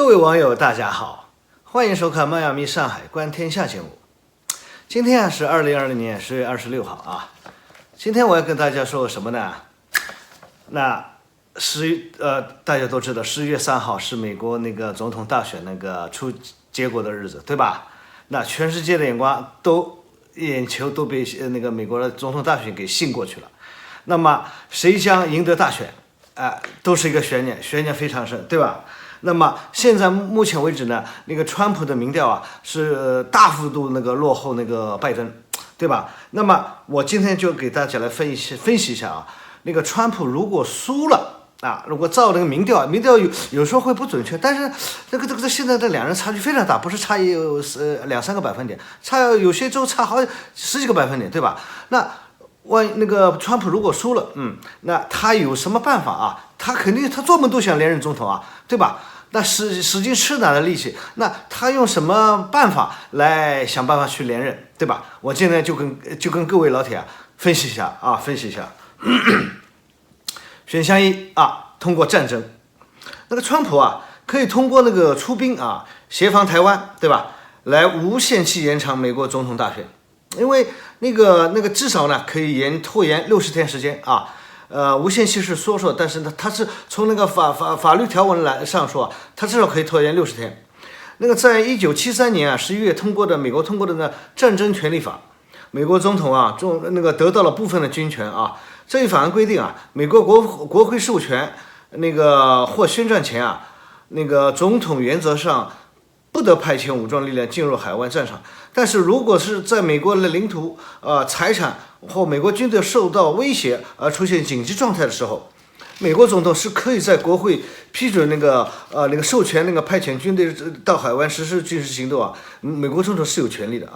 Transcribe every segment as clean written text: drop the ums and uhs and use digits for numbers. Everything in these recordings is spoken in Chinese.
各位网友，大家好，欢迎收看迈阿密上海观天下节目。今天是2020年10月26号啊。今天我要跟大家说什么呢？那大家都知道11月3号是美国那个总统大选那个出结果的日子，对吧？那全世界的眼球都被那个美国的总统大选给吸引过去了。那么谁将赢得大选？都是一个悬念，悬念非常深，对吧？那么现在目前为止呢，那个川普的民调啊是大幅度那个落后那个拜登，对吧？那么我今天就给大家来分析一下啊，那个川普如果输了啊，如果照那个民调有时候会不准确，但是这个现在的两人差距非常大，不是差有2-3个百分点，有些州差好10几个百分点，对吧？那那个川普如果输了，那他有什么办法啊？他肯定做梦都想连任总统啊，对吧？那使尽吃奶的力气，那他用什么办法来想办法去连任，对吧？我今天就跟各位老铁分析一下。选项一通过战争，那个川普可以通过那个出兵协防台湾，对吧？来无限期延长美国总统大选，因为那个至少呢可以拖延60天时间啊。无限期是说，但是呢，它是从那个法律条文上说，它至少可以拖延60天。那个在1973年11月美国通过的呢战争权利法，美国总统得到了部分的军权啊。这一法案规定美国国会授权那个或宣战前那个总统原则上不得派遣武装力量进入海外战场，但是如果是在美国的领土、财产或美国军队受到威胁而出现紧急状态的时候，美国总统是可以在国会批准那个授权那个派遣军队到海湾实施军事行动美国总统是有权利的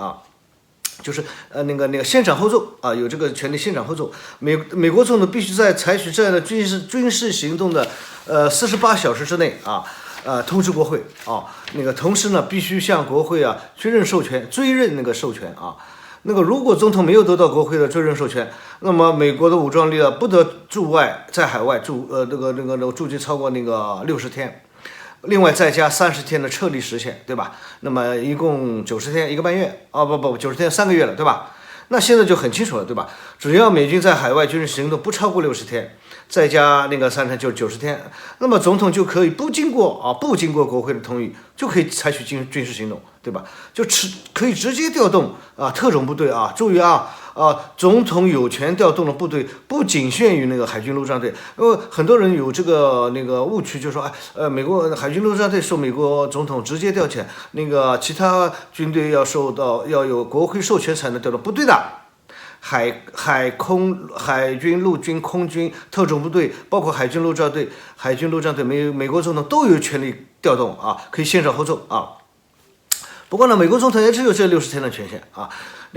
就是那个先斩后奏有这个权利先斩后奏。美国总统必须在采取这样的军事行动的48小时之内通知国会那个同时呢必须向国会追认那个授权那个如果总统没有得到国会的追认授权，那么美国的武装力量不得在海外驻军超过60天，另外再加30天的撤离时限，对吧？那么一共90天1个半月90天3个月了，对吧？那现在就很清楚了，对吧？只要美军在海外军事行动不超过60天，再加3天就是90天，那么总统就可以不经过国会的同意，就可以采取军事行动，对吧？可以直接调动特种部队注意总统有权调动的部队不仅限于那个海军陆战队，因为很多人有这个误区，就说美国海军陆战队受美国总统直接调遣，其他军队要有国会授权才能调动，不对的。海军、陆军、空军、特种部队，包括海军陆战队，美国总统都有权利调动可以先斩后奏不过呢，美国总统也只有这60天的权限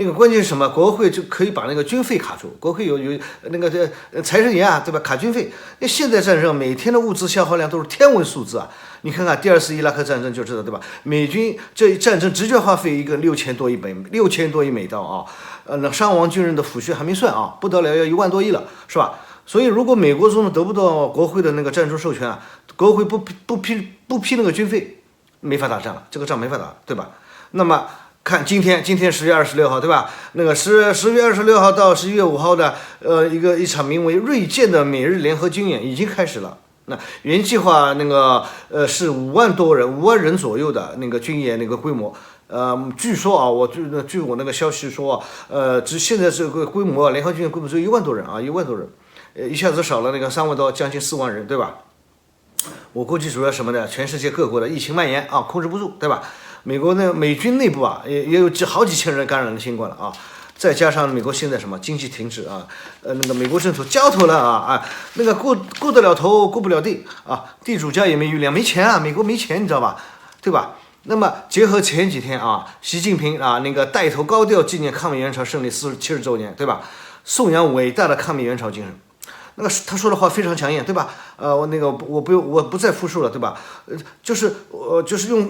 那个关键是什么？国会就可以把那个军费卡住，国会有那个财政年对吧？卡军费。那现在战争每天的物资消耗量都是天文数字你看看第2次伊拉克战争就知道，对吧？美军这战争直接花费一个6000多亿美刀那伤亡军人的抚恤还没算不得了要1万多亿了，是吧？所以如果美国总统得不到国会的那个战争授权国会不批那个军费，没法打仗了，这个仗没法打，对吧？那么看今天10月26号，对吧？那个10月26号到11月5号的一场名为锐剑的美日联合军演已经开始了。那原计划是5万人左右的那个军演那个规模。据说据我那个消息说现在这个规模联合军演规模只有1万多人1万多人，一下子少了那个3万多，将近4万人，对吧？我估计主要什么呢？全世界各国的疫情蔓延控制不住，对吧？美军内部也有好几千人感染了新冠了再加上美国现在什么经济停止那个美国政府焦头了那个顾得了头顾不了地地主家也没余粮，没钱美国没钱，你知道吧？对吧？那么结合前几天习近平那个带头高调纪念抗美援朝胜利70周年，对吧？颂扬伟大的抗美援朝精神。那个他说的话非常强硬，对吧？我不再复述了，对吧？就是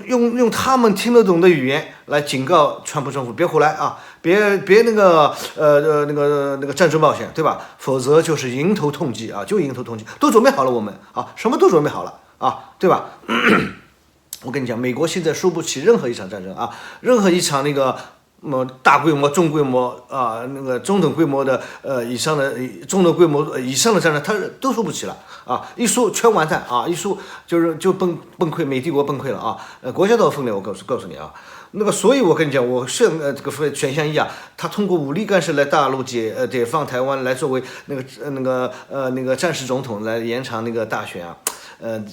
用他们听得懂的语言来警告川普政府别胡来别那个战争冒险，对吧？否则就是迎头痛击就迎头痛击，都准备好了我们什么都准备好了对吧？我跟你讲，美国现在输不起任何一场战争啊，任何一场那个大规模、中规模啊，那个中等规模的以上的中等规模以上的战争，它都输不起了啊！一输全完蛋啊！一输就崩溃，美帝国崩溃了啊！国家都要分裂，我告诉你啊，那个所以我跟你讲，我这个选项一啊，他通过武力干涉来大陆解放台湾，来作为那个战时总统来延长那个大选啊，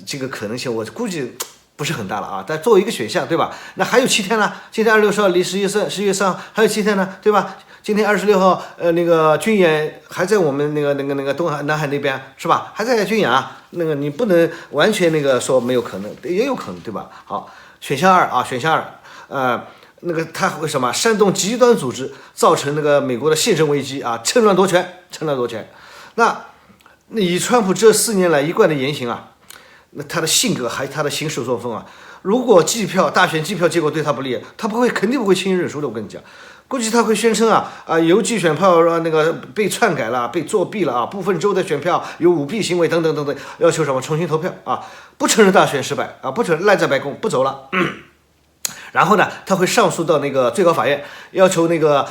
这个可能性我估计不是很大了啊，但作为一个选项，对吧？那还有7天呢，今天26号离11月3号还有7天呢，对吧？今天26号，那个军演还在我们那个南海那边是吧？还在军演啊，那个你不能完全那个说没有可能，也有可能，对吧？好，选项2啊，选项2，那个他会什么煽动极端组织，造成那个美国的宪政危机啊，趁乱夺权。那以川普这4年来一贯的言行啊。那他的性格还有他的行事作风啊，如果大选计票结果对他不利，他肯定不会轻易认输的。我跟你讲，估计他会宣称邮寄选票那个被篡改了，被作弊了啊，部分州的选票有舞弊行为等等，要求什么重新投票啊，不承认大选失败啊，不承认赖在白宫不走了。然后呢，他会上诉到那个最高法院，要求那个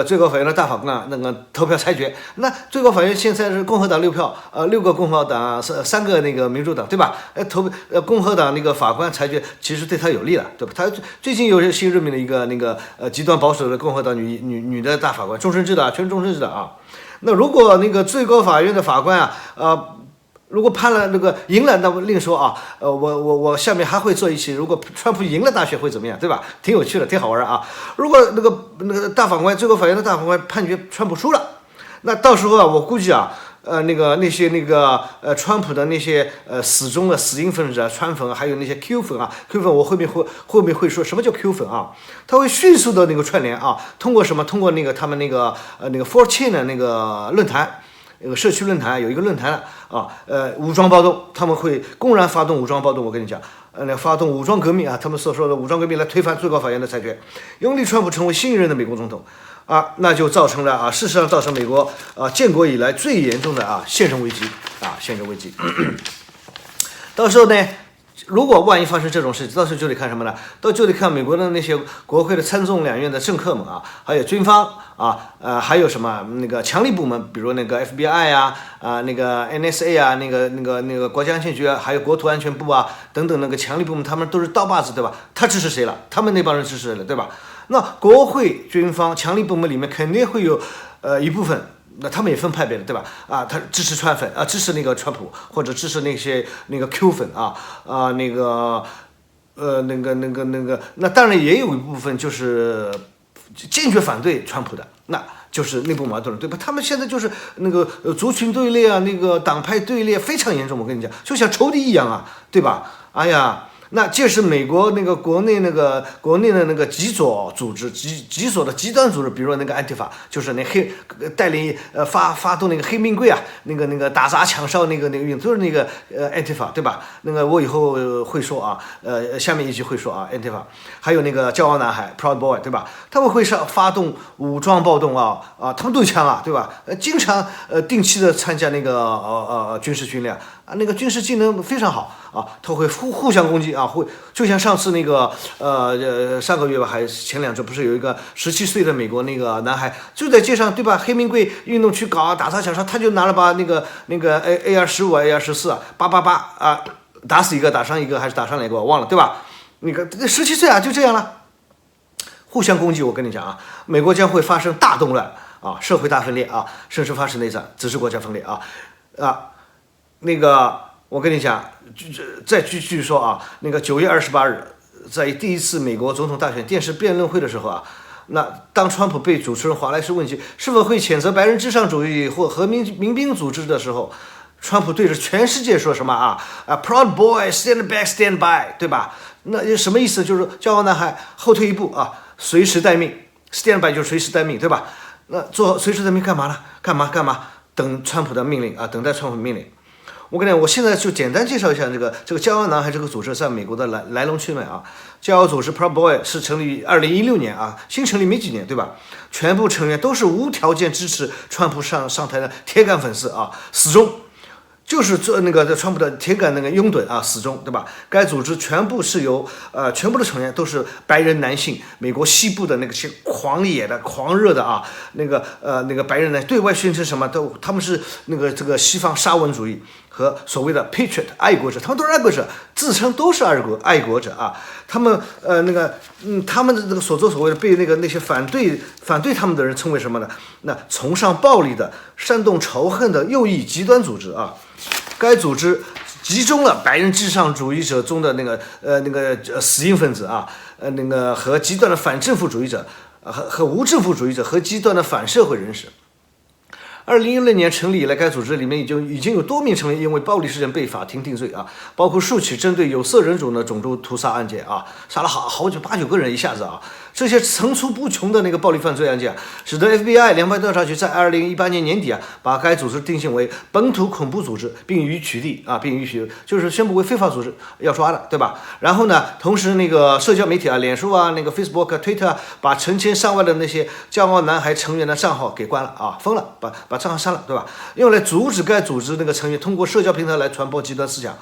最高法院的大法官那个投票裁决。那最高法院现在是共和党6票，6个共和党3个那个民主党，对吧？共和党那个法官裁决其实对他有利了，对吧？他最近有新任命的一个极端保守的共和党女的大法官，终身制的，全终身制的啊。那如果那个最高法院的法官如果判了那个赢了，那么另说啊，我下面还会做一期，如果川普赢了大选会怎么样，对吧？挺有趣的，挺好玩啊。如果那个大法官，最高法院的大法官判决川普输了，那到时候啊，我估计啊，那些川普的那些死忠的死硬分子啊，川粉啊，还有那些 Q 粉啊，Q 粉我后面会说什么叫 Q 粉啊？他会迅速的那个串联啊，通过什么？通过他们那个 4chan 的那个论坛。社区论坛有一个论坛啊，武装暴动，他们会公然发动武装暴动。我跟你讲，发动武装革命啊，他们所说的武装革命来推翻最高法院的裁决，拥立川普成为新一任的美国总统啊，那就造成了事实上造成美国建国以来最严重的宪政危机。到时候呢，如果万一发生这种事，到时候就得看什么呢？就得看美国的那些国会的参众两院的政客们啊，还有军方还有什么那个强力部门，比如那个 FBI 那个 NSA 那个国家安全局还有国土安全部等等那个强力部门，他们都是刀把子，对吧？他支持谁了？他们那帮人支持谁了，对吧？那国会、军方、强力部门里面肯定会有一部分。那他们也分派别的，对吧？他支持川粉支持那个川普，或者支持那个 Q 粉那当然也有一部分就是坚决反对川普的，那就是内部矛盾了，对吧？他们现在就是那个族群对立那个党派对立非常严重，我跟你讲，就像仇敌一样对吧？哎呀。那这是美国那个国内的那个极左组织、极左的极端组织，比如说那个安提法，就是那带领发动那个黑命贵那个打砸抢烧那个运动，就是那个安提法，对吧？那个我以后会说下面一句会说安提法，还有那个骄傲男孩 Proud Boy， 对吧？他们会发动武装暴动他们都有枪对吧？经常定期的参加那个军事训练那个军事技能非常好他会互相攻击会就像上次那个上个月吧，还前2周不是有一个17岁的美国那个男孩就在街上，对吧？黑名贵运动区搞打砸抢烧，他就拿了把那个AR-15 AR-14888打死一个，打伤一个，还是打伤2个我忘了，对吧？那个17岁就这样了，互相攻击。我跟你讲美国将会发生大动乱社会大分裂甚至发生内战，只是国家分裂那个我跟你讲，再继续说那个9月28日，在第一次美国总统大选电视辩论会的时候那当川普被主持人华莱士问及是否会谴责白人至上主义或和民兵组织的时候，川普对着全世界说什么Proud Boy stand back stand by， 对吧？那什么意思？就是骄傲男孩后退一步随时待命 ，stand by 就是随时待命，对吧？那随时待命干嘛呢？干嘛？等川普的命令等待川普的命令。我跟你讲，我现在就简单介绍一下这个骄傲男孩这个组织在美国的来龙去脉骄傲组织 Proud Boy 是成立2016年新成立没几年，对吧？全部成员都是无条件支持川普上台的铁杆粉丝死忠。就是做那个川普的铁杆那个拥趸啊，死忠，对吧？该组织全部的成员都是白人男性，美国西部的那个些狂野的、狂热的啊，那个白人呢，对外宣称什么都，他们是这个西方沙文主义和所谓的 patriot 爱国者，他们都是爱国者，自称都是爱国者啊。他们他们的这个所作所为的被那些反对他们的人称为什么呢？那从上暴力的、煽动仇恨的右翼极端组织啊。该组织集中了白人至上主义者中的死硬分子啊，和极端的反政府主义者，和无政府主义者和极端的反社会人士。2016年成立以来，该组织里面已经有多名成员因为暴力事件被法庭定罪啊，包括数起针对有色人种的种族屠杀案件啊，杀了8、9个人一下子啊，这些层出不穷的那个暴力犯罪案件，使得 FBI 联邦调查局在2018年年底啊，把该组织定性为本土恐怖组织，并予取缔，就是宣布为非法组织要抓的，对吧？然后呢，同时那个社交媒体啊，脸书啊，那个 Facebook、Twitter 啊，把成千上万的那些骄傲男孩成员的账号给关了啊，封了，把账号删了，对吧？用来阻止该组织那个成员通过社交平台来传播极端思想。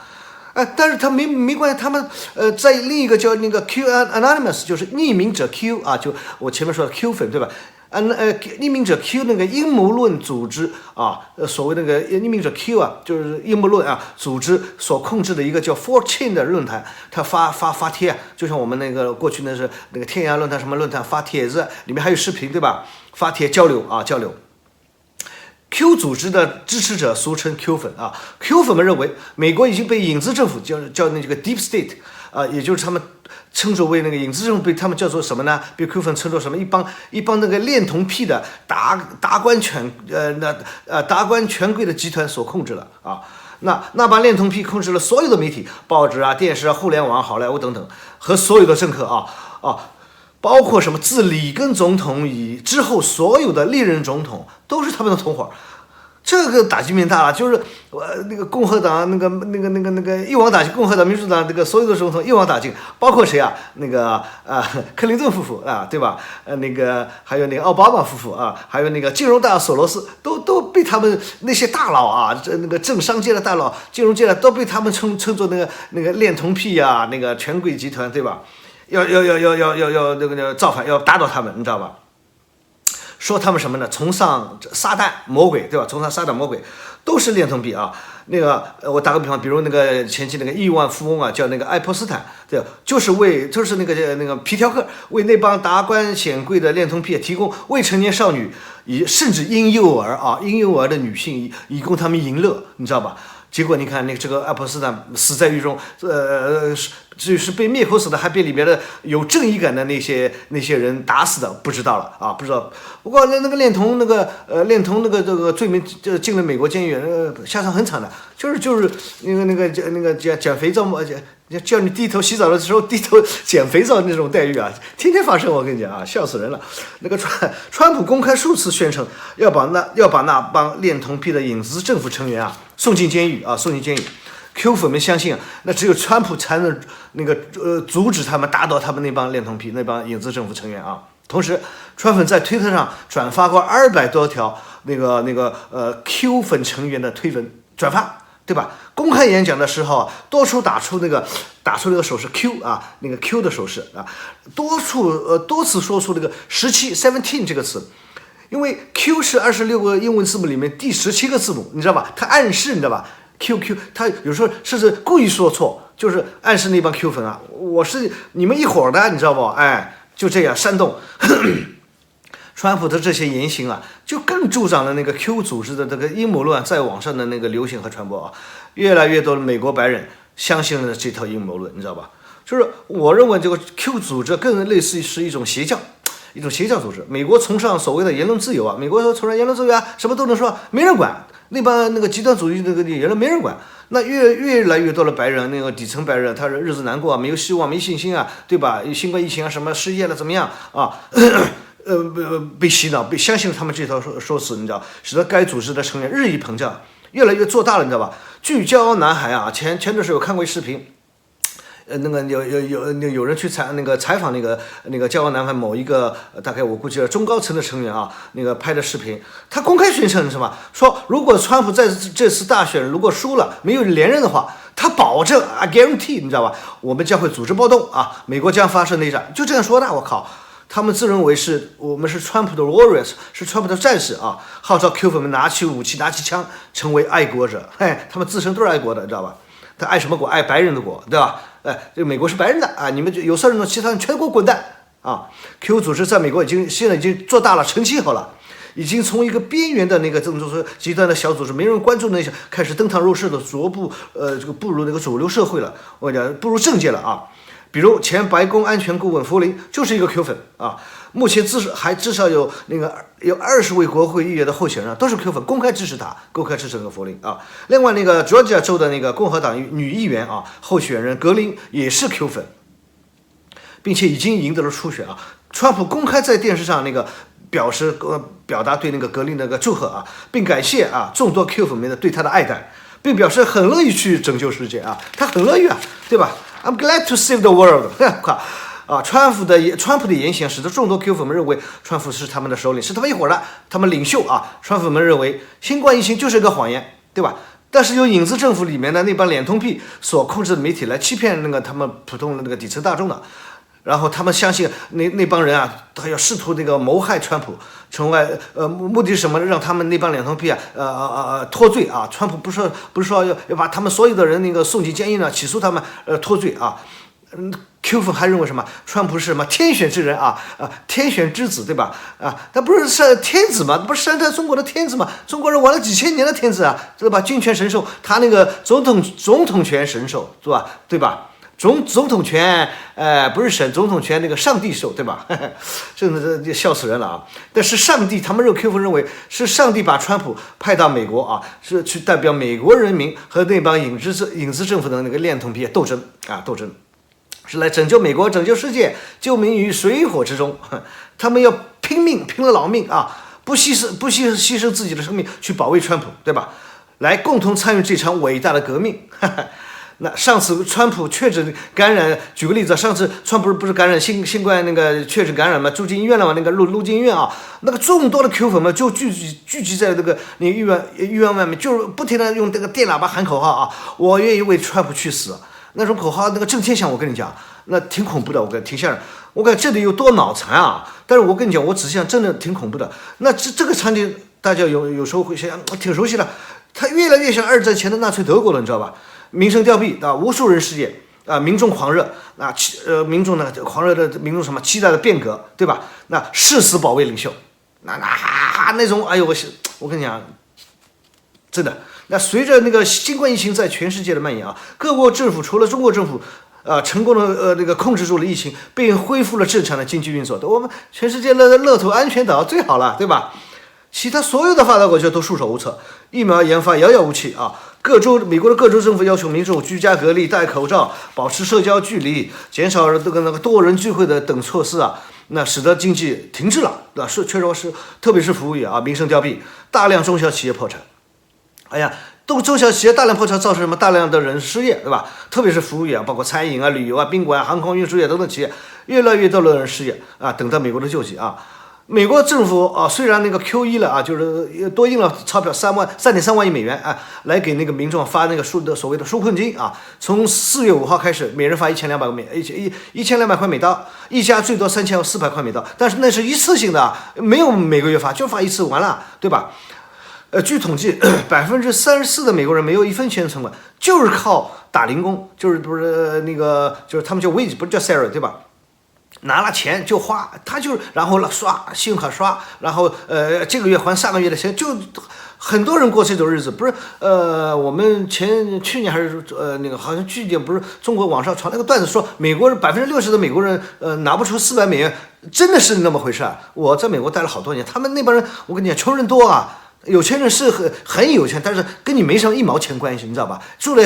但是他没关系，他们在另一个叫那个 Q Anonymous， 就是匿名者 Q 啊，就我前面说的 Q 粉，对吧？匿名者 Q 那个阴谋论组织啊，所谓那个匿名者 Q 啊，就是阴谋论啊组织所控制的一个叫 4chan 的论坛，他发帖啊，就像我们那个过去那是那个天涯论坛什么论坛发帖子，里面还有视频，对吧？发帖交流。Q 组织的支持者俗称 Q 粉啊 ，Q 粉们认为美国已经被影子政府叫那个 Deep State 啊，也就是他们称作为那个影子政府，被他们叫做什么呢？被 Q 粉称作什么？一帮那个恋童癖的达官权贵的集团所控制了啊。那帮恋童癖控制了所有的媒体、报纸啊、电视啊、互联网、好莱坞等等，和所有的政客包括什么自里根总统之后所有的历任总统都是他们的同伙，这个打击面大了。就是那个共和党一网打尽，共和党、民主党这个所有的总统一网打尽，包括谁啊？克林顿夫妇啊，对吧？还有那个奥巴马夫妇啊，还有那个金融大索罗斯，都被他们那些大佬啊，政商界的大佬、金融界的都被他们称作那个恋童癖啊，那个权贵集团，对吧？要那个造反，要打倒他们，你知道吧？说他们什么呢？崇尚撒旦魔鬼，对吧？崇尚撒旦魔鬼，都是恋童癖啊。我打个比方，比如那个前期那个亿万富翁啊，叫那个爱泼斯坦，对，就是那个皮条客为那帮达官显贵的恋童癖提供未成年少女，甚至婴幼儿的女性，以供他们淫乐，你知道吧？结果你看这个爱泼斯坦死在狱中，是被灭口死的，还被里面的有正义感的那些人打死的，不知道了啊，不知道。不过那个恋童这个罪名进了美国监狱，下场很惨的，就是那个捡肥皂嘛，叫你低头洗澡的时候低头捡肥皂那种待遇啊，天天发生，我跟你讲啊，笑死人了。那个川普公开数次宣称要把那帮恋童癖的影子政府成员啊送进监狱。Q 粉们相信那只有川普才能阻止他们，打倒他们那帮恋童癖、那帮影子政府成员啊。同时，川粉在推特上转发过200多条Q 粉成员的推文转发，对吧？公开演讲的时候多处打出那个手势 Q 啊，那个 Q 的手势啊，多次说出17这个词。因为 Q 是26个英文字母里面第17个字母，你知道吧？它暗示，你知道吧？QQ， 他有时候甚至故意说错，就是暗示那帮 Q 粉啊，我是你们一伙的，你知道不？就这样煽动。川普的这些言行啊，就更助长了那个 Q 组织的这个阴谋论在网上的那个流行和传播啊，越来越多的美国白人相信了这套阴谋论，你知道吧？就是我认为这个 Q 组织更类似于是一种邪教组织。美国崇尚所谓的言论自由啊，美国崇尚言论自由啊，什么都能说，没人管。那帮极端主义言论没人管。那越来越多的白人，底层白人，他日子难过啊，没有希望，没信心啊，对吧？新冠疫情啊，什么失业了怎么样啊？被洗脑，被相信了他们这套说辞，你知道，使得该组织的成员日益膨胀，越来越做大了，你知道吧？据骄傲男孩啊，前段时间有看过一视频。有人去采访那个焦安南某一个大概我估计中高层的成员啊，那个拍的视频，他公开宣称什么？说如果川普在这次大选如果输了没有连任的话，他保证啊 guarantee 你知道吧？我们将会组织暴动啊，美国将发生内战，就这样说的。我靠！他们自认为我们是川普的 warriors， 是川普的战士啊，号召 Q 粉们拿起武器、拿起枪，成为爱国者。他们自称都是爱国的，你知道吧？他爱什么国？爱白人的国，对吧？这个美国是白人的啊，你们有色人种，其他人全国滚蛋啊 ！Q 组织在美国现在已经做大了，成气候了，已经从一个边缘的那个这种说极端的小组织，没人关注那些，开始登堂入室的这个步入那个主流社会了。我讲步入政界了啊！比如前白宫安全顾问弗林就是一个 Q 粉啊，目前至少有20位国会议员的候选人都是 Q 粉，公开支持那个弗林啊。另外那个佐治亚州的那个共和党女议员啊候选人格林也是 Q 粉，并且已经赢得了初选啊。川普公开在电视上那个表达对那个格林的那个祝贺啊，并感谢啊众多 Q 粉们对他的爱戴，并表示很乐意去拯救世界啊，他很乐意啊，对吧？I'm glad to save the world 啊，川普的言行使得众多 Q 粉们认为川普是他们的首领，是他们一伙的，他们领袖啊。川粉们认为新冠疫情就是一个谎言，对吧？但是由影子政府里面的那帮脸通屁所控制的媒体来欺骗那个他们普通的那个底层大众的，然后他们相信那帮人啊，他要试图那个谋害川普，目的是什么？让他们那帮脸通屁脱罪啊！川普不是说要把他们所有的人那个送进监狱呢，起诉他们脱罪啊。Q 粉还认为什么？川普是什么天选之人天选之子，对吧？他不是天子吗？不是山寨中国的天子吗？中国人玩了几千年的天子啊，对吧？君权神授，他那个总统权神授，是吧？对吧？总统权，不是神，总统权那个上帝授，对吧？这笑死人了啊！但是上帝，他们Q 粉认为是上帝把川普派到美国啊，是去代表美国人民和那帮影子政府的那个恋童癖斗争，是来拯救美国、拯救世界、救民于水火之中。他们要拼了老命啊，不牺牲自己的生命去保卫川普，对吧？来共同参与这场伟大的革命。那上次川普确诊感染，举个例子，上次川普不是感染新冠那个确诊感染嘛，住进医院了嘛，那个入进医院啊，那个众多的 Q 粉们就聚集在那个医院外面，就是不停的用这个电喇叭喊口号啊，我愿意为川普去死。那种口号那个震天响，我跟你讲，那挺恐怖的，挺吓人。我感觉这里有多脑残啊！但是我跟你讲，我仔细想，真的挺恐怖的。那这个场景大家有时候会想，挺熟悉的。它越来越像2战前的纳粹德国了，你知道吧？民生凋敝啊，无数人失业啊，民众狂热啊，民众呢狂热的民众什么期待的变革，对吧？那誓死保卫领袖，那种，哎呦我跟你讲，真的。那随着那个新冠疫情在全世界的蔓延啊，各国政府除了中国政府成功的那个控制住了疫情，并恢复了正常的经济运作，我们全世界的乐土安全岛最好了，对吧？其他所有的发达国家都束手无策，疫苗研发遥遥无期啊！美国的各州政府要求民众居家隔离、戴口罩、保持社交距离、减少那个多人聚会的等措施啊，那使得经济停滞了，对吧？确实是，特别是服务业啊，民生凋敝，大量中小企业破产。哎呀，中小企业大量破产，造成什么？大量的人失业，对吧？特别是服务业，包括餐饮啊、旅游啊、宾馆、航空运输业等等企业，越来越多的人失业啊，等待美国的救济啊。美国政府啊，虽然那个 QE 了啊，就是多印了钞票3.3万亿美元啊，来给那个民众发那个所谓的纾困金啊。从4月5号开始，每人发1200块美刀，一家最多3400块美刀，但是那是一次性的，没有每个月发，就发一次完了，对吧？据统计，34%的美国人没有1分钱成本，就是靠打零工，就是他们叫 wage， 不是叫 salary， 对吧？拿了钱就花，然后刷信用卡刷，然后这个月还上个月的钱，就很多人过这种日子。不是我们去年还是好像去年不是中国网上传那个段子说，美国人60%的美国人拿不出400美元，真的是那么回事啊？我在美国待了好多年，他们那帮人，我跟你讲，穷人多啊。有钱人是很有钱，但是跟你没什么1毛钱关系，你知道吧？住了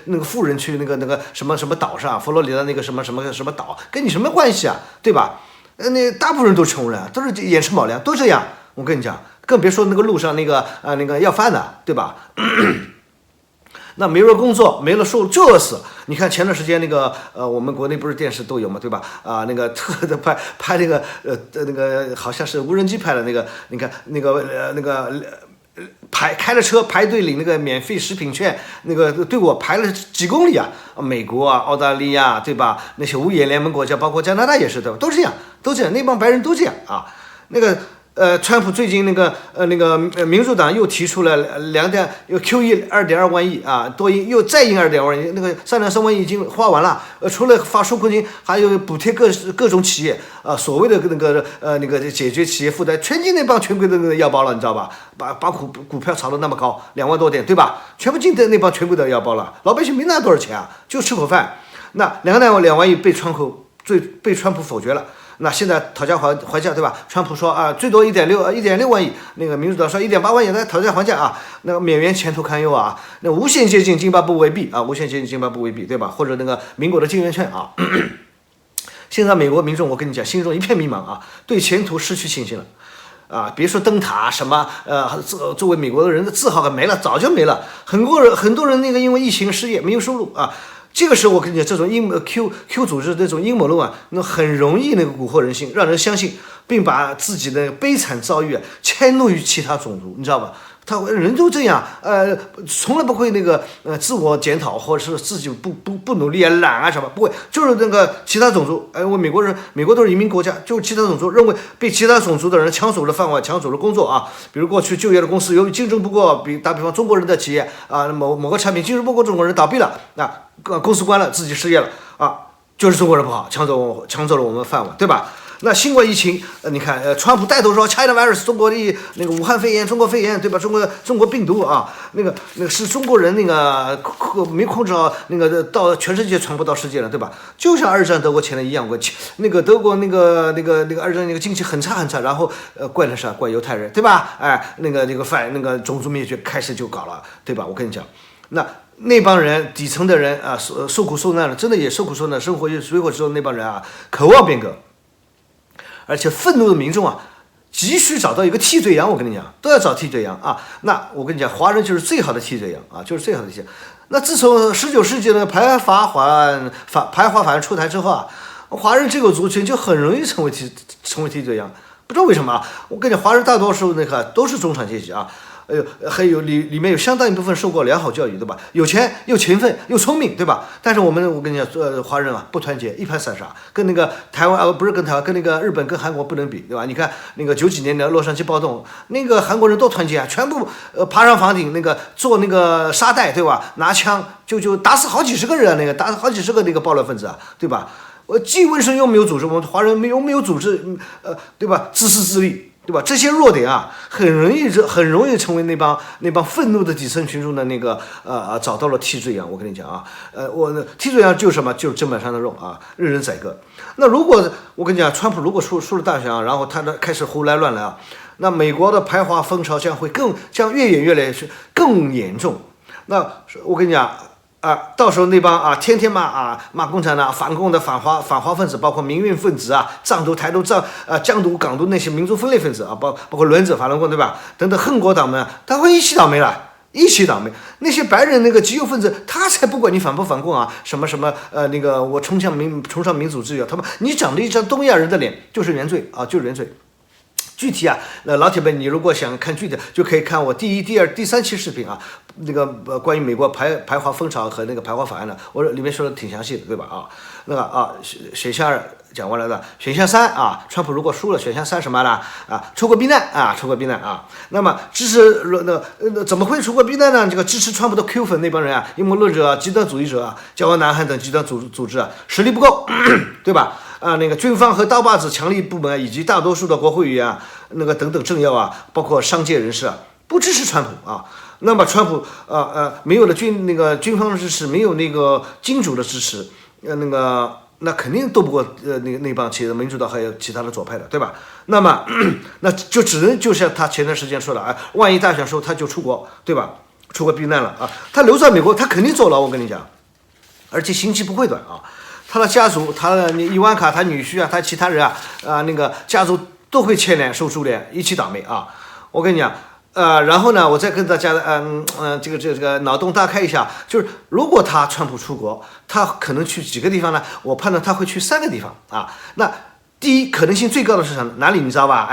那个富人去那个什么岛上，佛罗里达那个什么岛，跟你什么关系啊？对吧？那大部分人都穷人，都是眼吃饱粮，都这样。我跟你讲，更别说那个路上那个要饭的，对吧？那没了工作，没了收入就饿死。你看前段时间那个我们国内不是电视都有嘛，对吧？那个特的拍那个那个好像是无人机拍的那个，你看那个开了车排队领那个免费食品券，那个队伍排了几公里啊！美国啊、澳大利亚，对吧？那些五眼联盟国家，包括加拿大也是的，都这样，那帮白人都这样啊。那个川普最近那个民主党又提出了又 QE 2.2万亿啊，多印又再印2.2万亿，那个3.3万亿已经花完了。除了发纾困金，还有补贴各种企业啊，所谓的那个解决企业负担，全进那帮权贵的那个腰包了，你知道吧？把股票炒得那么高，2万多点，对吧？全部进的那帮权贵的腰包了，老百姓没拿多少钱啊，就吃口饭。那2万亿被川普否决了。那现在讨价还价，对吧？川普说啊，最多1.6万亿，那个民主党说1.8万亿，在讨价还价啊。那个美元前途堪忧啊，那无限接近津巴布韦币啊，对吧？或者那个民国的金圆券啊。现在美国民众，我跟你讲，心中一片迷茫啊，对前途失去信心了。啊，别说灯塔什么，作为美国人的自豪感没了，早就没了。很多人那个因为疫情失业，没有收入啊。这个时候我跟你讲，这种Q 组织这种阴谋论啊，那很容易那个蛊惑人心，让人相信，并把自己的悲惨遭遇迁怒于其他种族，你知道吧？人都这样，从来不会那个自我检讨，或者是自己不努力啊、懒啊什么，不会，就是那个其他种族，我美国都是移民国家，就是其他种族认为被其他种族的人抢走了饭碗，抢走了工作啊。比如过去就业的公司由于竞争不过，打比方中国人的企业啊，某个产品竞争不过中国人倒闭了，公司关了，自己失业了啊，就是中国人不好，抢走了我们饭碗，对吧？那新冠疫情，你看，川普带头说 China virus 中国的那个武汉肺炎，中国肺炎，对吧？中国病毒啊，那个是中国人那个没控制好，那个到全世界传播到世界了，对吧？就像二战德国前的一样，那个德国那个二战那个经济很差，然后怪了啥？怪犹太人，对吧？那个种族灭绝开始就搞了，对吧？我跟你讲，那帮人底层的人啊，受苦受难了，真的也受苦受难，生活也水火之后，那帮人啊，渴望变革。而且愤怒的民众啊，急需找到一个替罪羊。我跟你讲，都要找替罪羊啊。那我跟你讲，华人就是最好的替罪羊啊，就是最好的替罪羊。那自从19世纪的排华法案出台之后啊，华人这个族群就很容易成为替罪羊。不知道为什么啊？我跟你讲，华人大多数那个都是中产阶级啊。还有里面有相当一部分受过良好教育，对吧？有钱又勤奋又聪明，对吧？但是我跟你讲，华人啊不团结，一盘散沙，跟那个台湾不是跟台湾，跟那个日本跟韩国不能比，对吧？你看那个90几年的洛杉矶暴动，那个韩国人多团结啊，全部爬上房顶，那个做那个沙袋，对吧？拿枪就打死好几十个人，那个打死好几十个那个暴乱分子啊，对吧？既温顺又没有组织，我们华人没有组织，对吧？自私自利。对吧？这些弱点啊，很容易成为那帮愤怒的底层群众的那个找到了替罪羊。我跟你讲啊，替罪羊就是什么？就是砧板上的肉啊，任人宰割。那如果我跟你讲，川普如果输了大选啊，然后他开始胡来乱来啊，那美国的排华风潮将越演越烈，更严重。那我跟你讲。到时候那帮天天骂共产党、反共的反华分子，包括民运分子啊、藏独、台独、疆独、港独那些民族分裂分子啊，包括轮子、法轮功，对吧？等等恨国党们，他会一起倒霉了。一起倒霉，那些白人那个极右分子，他才不管你反不反共啊，什么那个我崇尚民主自由，他们你长了一张东亚人的脸，就是原罪啊，就是原罪。具体啊，那老铁们，你如果想看具体，就可以看我第1、第2、第3期视频啊，那个关于美国排华风潮和那个排华法案的，我里面说的挺详细的，对吧？那个选项2讲完了的，选项3啊，川普如果输了，选项3什么呢？出国避难啊。那么支持怎么会出国避难呢？这个支持川普的 Q 粉那帮人啊，阴谋论者啊，极端主义者啊，骄傲南韩等极端组织啊，实力不够，对吧？那个军方和刀把子强力部门以及大多数的国会议员啊，那个等等政要啊，包括商界人士啊，不支持川普啊。那么川普没有了军方的支持，没有那个金主的支持，那肯定斗不过那帮其他民主党还有其他的左派的，对吧？那么那就只能就像他前段时间说的万一大选时候他就出国，对吧？出国避难了啊，他留在美国，他肯定坐牢，我跟你讲，而且刑期不会短啊。他的家族，他的伊万卡，他女婿啊，他其他人啊，那个家族都会牵连受株连，一起倒霉啊！我跟你讲，然后呢，我再跟大家这个脑洞大开一下，就是如果川普出国，他可能去几个地方呢？我判断他会去3个地方啊。那第一可能性最高的是哪里？你知道吧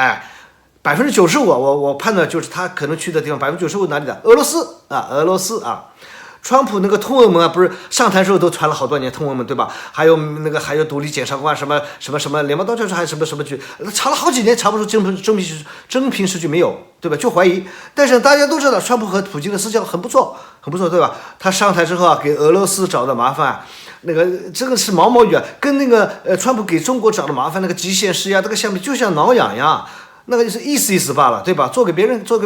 ？95%，我判断就是他可能去的地方95%哪里的？俄罗斯啊。川普那个通俄门啊，不是上台时候都传了好多年通俄门，对吧？还有独立检察官什么联邦调查还什么局，查了好几年查不出真凭实据没有，对吧？就怀疑。但是大家都知道，川普和普京的私交很不错，对吧？他上台之后啊，给俄罗斯找的麻烦，这个是毛雨啊，跟川普给中国找的麻烦那个极限施压，这个相比就像挠痒痒，那个就是意思罢了，对吧？做给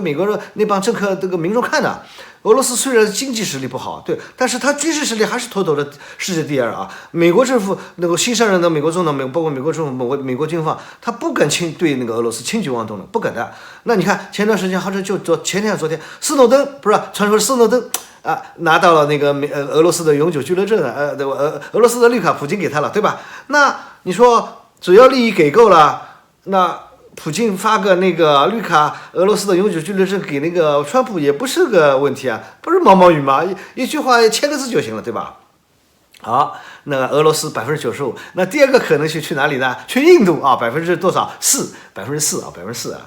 美国的那帮政客这个民众看的。俄罗斯虽然经济实力不好，对，但是他军事实力还是妥妥的世界第2啊！美国政府新上任的美国总统，包括美国政府、美国军方，他不敢对俄罗斯轻举妄动的，不敢的。那你看前段时间，好像就昨天，斯诺登不是传说斯诺登啊拿到了俄罗斯的永久居留证了，对吧？俄罗斯的绿卡普京给他了，对吧？那你说只要利益给够了，那普京发个绿卡，俄罗斯的永久居留证给川普也不是个问题啊，不是毛雨吗？一句话签个字就行了，对吧？好，俄罗斯95%，那第2个可能性去哪里呢？去印度啊，多少？4%啊，4%啊，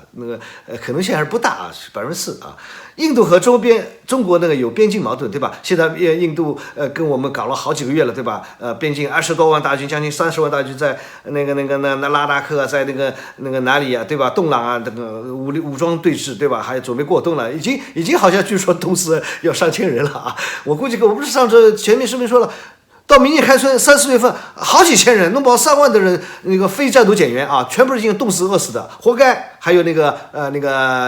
可能性还是不大啊，4%啊。印度和中国有边境矛盾，对吧？现在印度跟我们搞了好几个月了，对吧？边境20多万大军，将近30万大军在那拉达克啊，在哪里啊，对吧？洞朗啊，武装对峙，对吧？还准备过冬了，已经好像据说冻死要上千人了啊！我估计我不是上周全面视频说了。到明年开春3、4月份，好几千人，弄不好3万的人，非战斗减员啊，全部是已经冻死、饿死的，活该。还有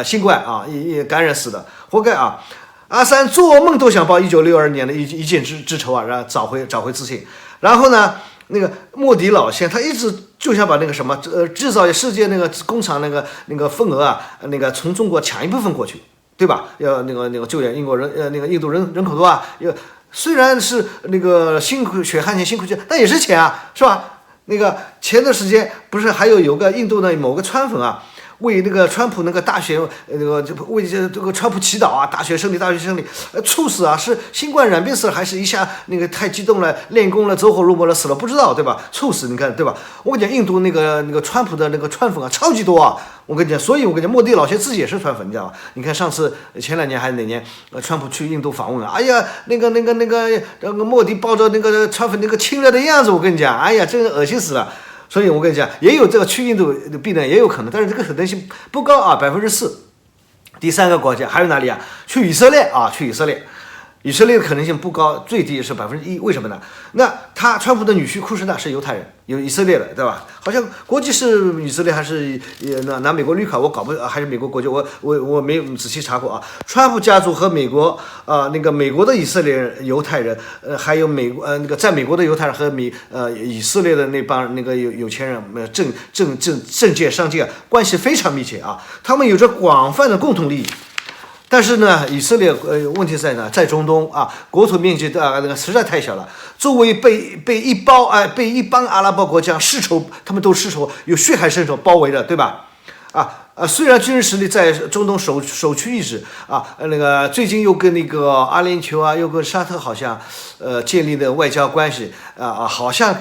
新冠啊，也感染死的，活该啊！阿三做梦都想报1962年的一箭之仇啊，然后找回自信。然后呢，莫迪老先他一直就想把制造业世界工厂份额啊，从中国抢一部分过去，对吧？要救援印度人口多啊，虽然是辛苦血汗钱辛苦钱，但也是钱啊，是吧？前段时间不是还有个印度的某个川粉啊，为川普大选为这个川普祈祷啊，大选胜利，猝死啊，是新冠染病死了，还是一下太激动了，练功了，走火入魔了，死了不知道，对吧？猝死，你看对吧？我跟你讲，印度川普的川粉啊，超级多啊！我跟你讲，所以我跟你讲，莫迪老先自己也是川粉，你知道吗？你看上次前2年还是哪年，川普去印度访问了，哎呀，莫迪抱着川粉亲热的样子，我跟你讲，哎呀，真恶心死了。所以我跟你讲，也有这个去印度的避难也有可能，但是这个可能性不高啊，4%。第3个国家还有哪里啊？去以色列啊，以色列的可能性不高，最低是1%，为什么呢？那川普的女婿库什纳是犹太人，有以色列的，对吧？好像国籍是以色列还是拿美国绿卡，我搞不还是美国国籍，我没有仔细查过啊。川普家族和美国美国的以色列人、犹太人，还有在美国的犹太人和以色列的那帮有钱人，政界商界关系非常密切啊，他们有着广泛的共同利益。但是呢，以色列问题在哪？在中东啊，国土面积实在太小了，周围被一帮阿拉伯国家世仇，他们都世仇，有血海深仇包围的，对吧？虽然军事实力在中东首屈一指啊，最近又跟阿联酋啊，又跟沙特好像建立的外交关系好像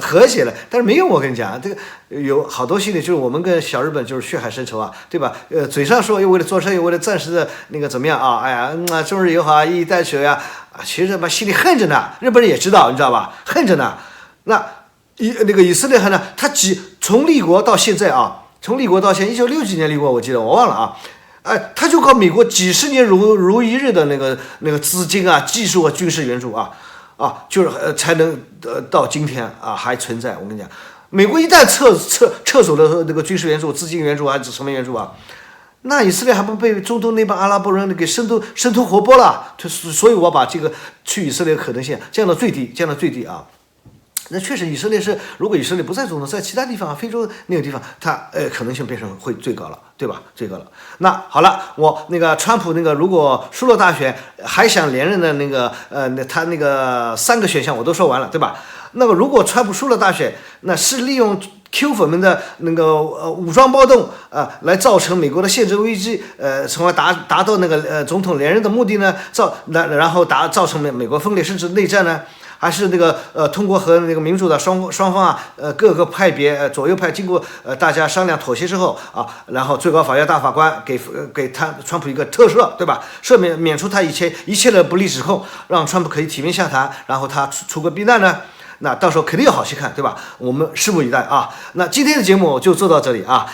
和谐了，但是没有。我跟你讲，这个有好多心里就是我们跟小日本就是血海深仇啊，对吧？嘴上说又为了做生意，为了暂时的怎么样啊？哎呀，中日友好啊，一衣带水啊，其实心里恨着呢。日本人也知道，你知道吧？恨着呢。那以色列呢，他从立国到现在啊。从立国到现在，1960几年立国，我记得我忘了啊，他就靠美国几十年如一日的资金啊、技术啊、军事援助啊，就是才能到今天啊还存在。我跟你讲，美国一旦撤走了军事援助、资金援助还是什么援助啊，那以色列还不被中东那帮阿拉伯人给生吞活剥了？所以我把这个去以色列的可能性降到最低啊。那确实，如果以色列不在中东，在其他地方，非洲那个地方，它可能性变成会最高了，对吧？最高了。那好了，我川普如果输了大选，还想连任的他3个选项我都说完了，对吧？如果川普输了大选，那是利用 Q 粉们的那个武装暴动来造成美国的宪制危机，从而达到那个总统连任的目的呢？然后造成美国分裂甚至内战呢？还是那个通过和那个民主的双方各个派别左右派经过大家商量妥协之后然后最高法院大法官给川普一个特赦，对吧？免除他一切的不利指控，让川普可以提名下台，然后他出个避难呢？那到时候肯定有好戏看，对吧？我们拭目以待啊！那今天的节目就做到这里啊，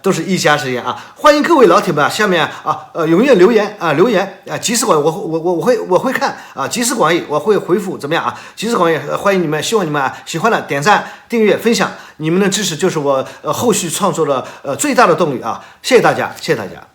都是一家之言啊，欢迎各位老铁们下面踊跃留言集思广益，我会看集思广益，我会回复怎么样啊？集思广益，欢迎你们，希望你们喜欢的点赞、订阅、分享，你们的支持就是我后续创作的最大的动力啊！谢谢大家，谢谢大家。